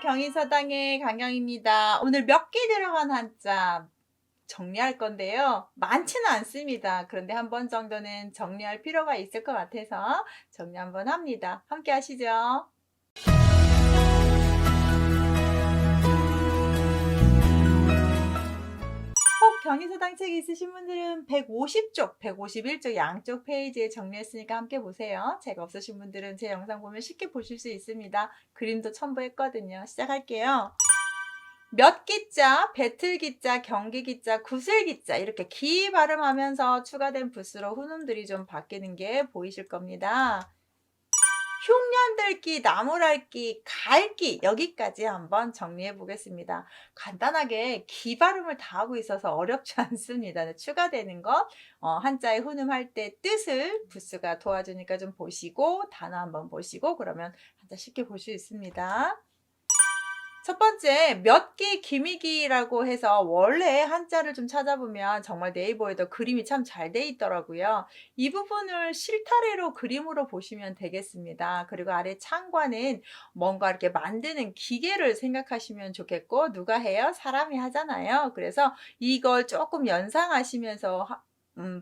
경인서당의 강경입니다. 오늘 몇 개 들어간 한자 정리할 건데요. 많지는 않습니다. 그런데 한 번 정도는 정리할 필요가 있을 것 같아서 정리 한번 합니다. 함께 하시죠. 혹 경인서당 책 있으신 분들은 150쪽, 151쪽 양쪽 페이지에 정리했으니까 함께 보세요. 책 없으신 분들은 제 영상 보면 쉽게 보실 수 있습니다. 그림도 첨부했거든요. 시작할게요. 몇 기자, 배틀 기자, 경기 기자, 구슬 기자 이렇게 기 발음하면서 추가된 부수로 훈음들이 좀 바뀌는 게 보이실 겁니다. 흉년들기, 나무랄기, 갈기 여기까지 한번 정리해 보겠습니다. 간단하게 기 발음을 다 하고 있어서 어렵지 않습니다. 추가되는 것 한자에 훈음할 때 뜻을 부수가 도와주니까 좀 보시고 단어 한번 보시고 그러면 한자 쉽게 볼 수 있습니다. 첫 번째 몇기 기미기라고 해서 원래 한자를 좀 찾아보면 정말 네이버에도 그림이 참 잘 돼 있더라고요. 이 부분을 실타래로 그림으로 보시면 되겠습니다. 그리고 아래 창과는 뭔가 이렇게 만드는 기계를 생각하시면 좋겠고 누가 해요? 사람이 하잖아요. 그래서 이걸 조금 연상하시면서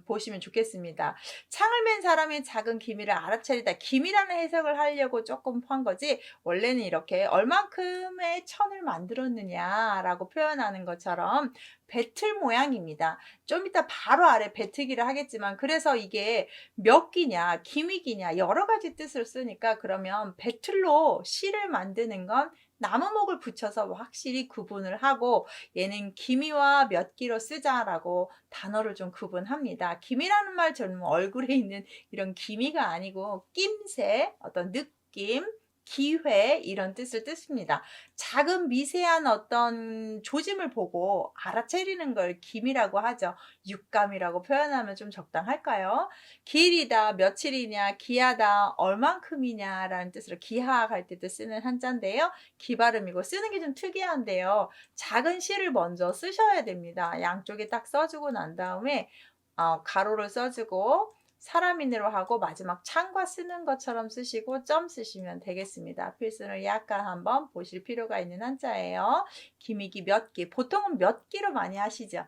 보시면 좋겠습니다. 창을 맨 사람의 작은 기미를 알아차리다. 기미라는 해석을 하려고 조금 한 거지 원래는 이렇게 얼만큼의 천을 만들었느냐라고 표현하는 것처럼 배틀 모양입니다. 좀 이따 바로 아래 배트기를 하겠지만 그래서 이게 몇 기냐 기미기냐 여러 가지 뜻을 쓰니까 그러면 배틀로 실을 만드는 건 나무목을 붙여서 확실히 구분을 하고 얘는 기미와 몇 기로 쓰자라고 단어를 좀 구분합니다. 기미라는 말 저는 얼굴에 있는 이런 기미가 아니고 낌새 어떤 느낌 기회 이런 뜻을 뜻습니다. 작은 미세한 어떤 조짐을 보고 알아채리는 걸 기미라고 하죠. 육감이라고 표현하면 좀 적당할까요? 기일이다, 며칠이냐, 기하다, 얼만큼이냐 라는 뜻으로 기하할 때도 쓰는 한자인데요. 기발음이고 쓰는 게 좀 특이한데요. 작은 시를 먼저 쓰셔야 됩니다. 양쪽에 딱 써주고 난 다음에 가로를 써주고 사람인으로 하고 마지막 창과 쓰는 것처럼 쓰시고 점 쓰시면 되겠습니다. 필수는 약간 한번 보실 필요가 있는 한자예요. 기미기 몇 기, 보통은 몇 기로 많이 하시죠.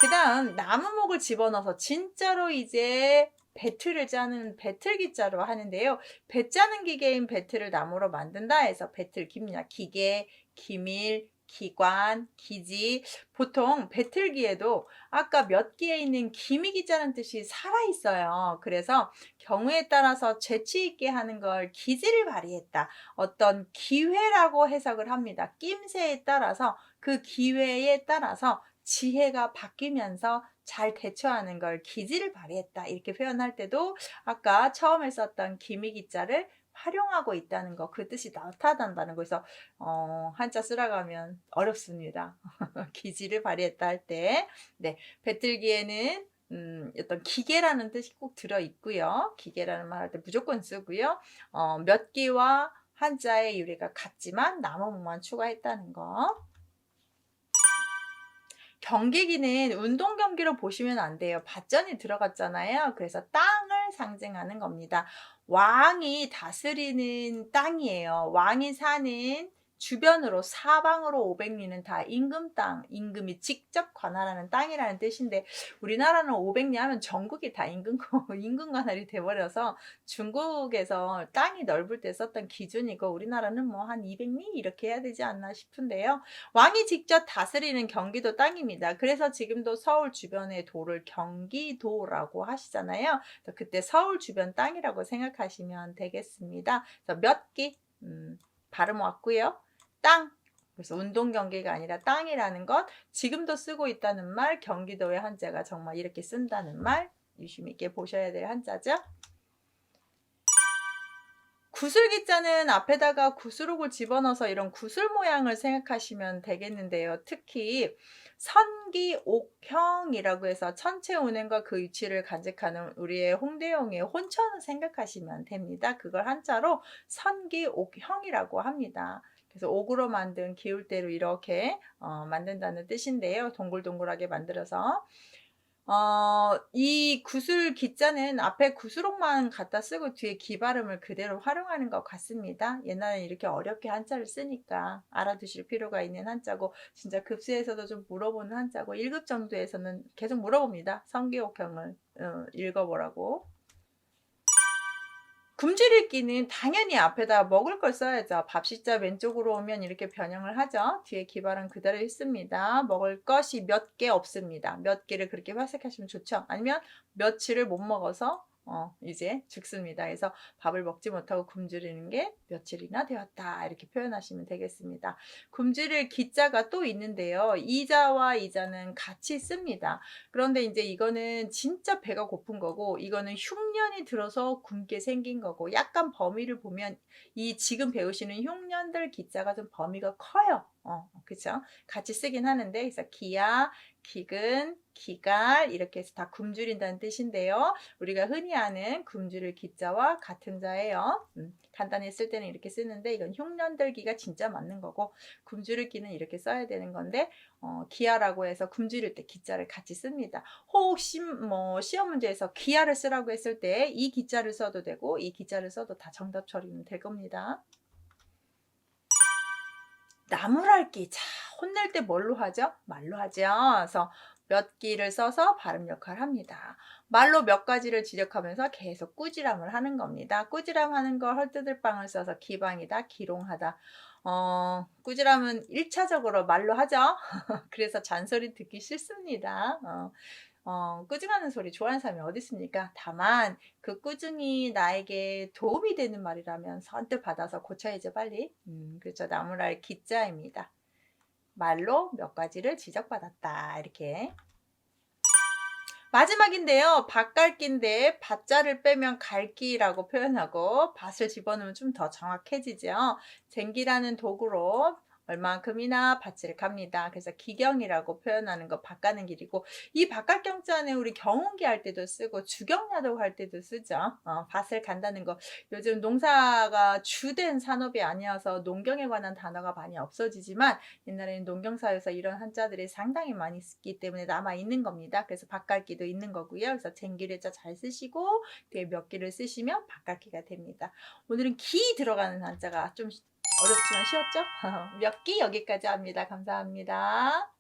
그 다음 나무목을 집어넣어서 진짜로 이제 배틀을 짜는 배틀기자로 하는데요. 배 짜는 기계인 배틀을 나무로 만든다 해서 배틀 기입니다. 기계, 기밀, 기관, 기지. 보통 배틀기에도 아까 몇 기에 있는 기미기자는 뜻이 살아있어요. 그래서 경우에 따라서 재치 있게 하는 걸 기지를 발휘했다. 어떤 기회라고 해석을 합니다. 낌새에 따라서 그 기회에 따라서 지혜가 바뀌면서 잘 대처하는 걸 기지를 발휘했다. 이렇게 표현할 때도 아까 처음에 썼던 기미기자를 활용하고 있다는 거, 그 뜻이 나타난다는 거에서 한자 쓰라가면 어렵습니다. 기지를 발휘했다 할 때, 네, 배틀기에는 어떤 기계라는 뜻이 꼭 들어 있고요. 기계라는 말 할 때 무조건 쓰고요. 몇 기와 한자의 유래가 같지만 나무목만 추가했다는 거. 경계기는 운동 경기로 보시면 안 돼요. 밭전이 들어갔잖아요. 그래서 땅을 상징하는 겁니다. 왕이 다스리는 땅이에요. 왕이 사는 주변으로 사방으로 500리는 다 임금 땅, 임금이 직접 관할하는 땅이라는 뜻인데 우리나라는 500리 하면 전국이 다 임금 관할이 돼버려서 중국에서 땅이 넓을 때 썼던 기준이고 우리나라는 뭐 한 200리 이렇게 해야 되지 않나 싶은데요. 왕이 직접 다스리는 경기도 땅입니다. 그래서 지금도 서울 주변의 도를 경기도라고 하시잖아요. 그때 서울 주변 땅이라고 생각하시면 되겠습니다. 그래서 몇 기, 발음 왔고요. 땅. 그래서 운동 경기가 아니라 땅이라는 것, 지금도 쓰고 있다는 말, 경기도의 한자가 정말 이렇게 쓴다는 말, 유심 있게 보셔야 될 한자죠. 구슬기자는 앞에다가 구슬옥을 집어넣어서 이런 구슬 모양을 생각하시면 되겠는데요. 특히 선기옥형이라고 해서 천체 운행과 그 위치를 간직하는 우리의 홍대용의 혼천을 생각하시면 됩니다. 그걸 한자로 선기옥형이라고 합니다. 그래서 옥으로 만든 기울대로 이렇게 만든다는 뜻인데요. 동글동글하게 만들어서 이 구슬 기자는 앞에 구슬옥만 갖다 쓰고 뒤에 기 발음을 그대로 활용하는 것 같습니다. 옛날에 이렇게 어렵게 한자를 쓰니까 알아두실 필요가 있는 한자고, 진짜 급수에서도 좀 물어보는 한자고, 1급 정도에서는 계속 물어봅니다. 성기옥형을 읽어보라고. 굶주릴 읽기는 당연히 앞에다 먹을 걸 써야죠. 밥시자 왼쪽으로 오면 이렇게 변형을 하죠. 뒤에 기발은 그대로 있습니다. 먹을 것이 몇 개 없습니다. 몇 개를 그렇게 해석하시면 좋죠. 아니면 며칠을 못 먹어서 이제 죽습니다. 그래서 밥을 먹지 못하고 굶주리는 게 며칠이나 되었다, 이렇게 표현하시면 되겠습니다. 굶주릴 기자가 또 있는데요. 이자와 이자는 같이 씁니다. 그런데 이제 이거는 진짜 배가 고픈 거고, 이거는 흉년이 들어서 굶게 생긴 거고, 약간 범위를 보면 이 지금 배우시는 흉년들 기자가 좀 범위가 커요. 그쵸? 같이 쓰긴 하는데, 그래서 기야, 기근, 기갈 이렇게 해서 다 굶주린다는 뜻인데요. 우리가 흔히 아는 굶주릴 기자와 같은 자예요. 간단히 쓸 때는 이렇게 쓰는데, 이건 흉년들기가 진짜 맞는 거고, 굶주릴기는 이렇게 써야 되는 건데, 기하라고 해서 굶주릴 때 기자를 같이 씁니다. 혹시 시험 문제에서 기하를 쓰라고 했을 때 이 기자를 써도 되고 이 기자를 써도 다 정답 처리는 될 겁니다. 나무랄기. 자, 혼낼 때 뭘로 하죠? 말로 하죠. 그래서 몇 기를 써서 발음 역할을 합니다. 말로 몇 가지를 지적하면서 계속 꾸지람을 하는 겁니다. 꾸지람하는 거 헐뜯을빵을 써서 기방이다, 기롱하다. 꾸지람은 1차적으로 말로 하죠. 그래서 잔소리 듣기 싫습니다. 꾸중하는 소리 좋아하는 사람이 어디 있습니까? 다만 그 꾸중이 나에게 도움이 되는 말이라면 선뜻 받아서 고쳐야죠, 빨리. 그렇죠. 나무랄 기자입니다. 말로 몇 가지를 지적받았다, 이렇게. 마지막인데요. 밭갈기인데 밭자를 빼면 갈기라고 표현하고 밭을 집어넣으면 좀 더 정확해지죠. 쟁기라는 도구로 얼만큼이나 밭을 갑니다. 그래서 기경이라고 표현하는 거 밭 가는 길이고, 이 밭갈경자는 우리 경운기 할 때도 쓰고 주경야독 할 때도 쓰죠. 밭을 간다는 거, 요즘 농사가 주된 산업이 아니어서 농경에 관한 단어가 많이 없어지지만 옛날에는 농경사에서 이런 한자들이 상당히 많이 쓰기 때문에 남아 있는 겁니다. 그래서 밭갈기도 있는 거고요. 그래서 쟁기를 잘 쓰시고 뒤에 몇 기를 쓰시면 밭갈기가 됩니다. 오늘은 기 들어가는 한자가 좀 어렵지만 쉬웠죠? 몇 기 여기까지 합니다. 감사합니다.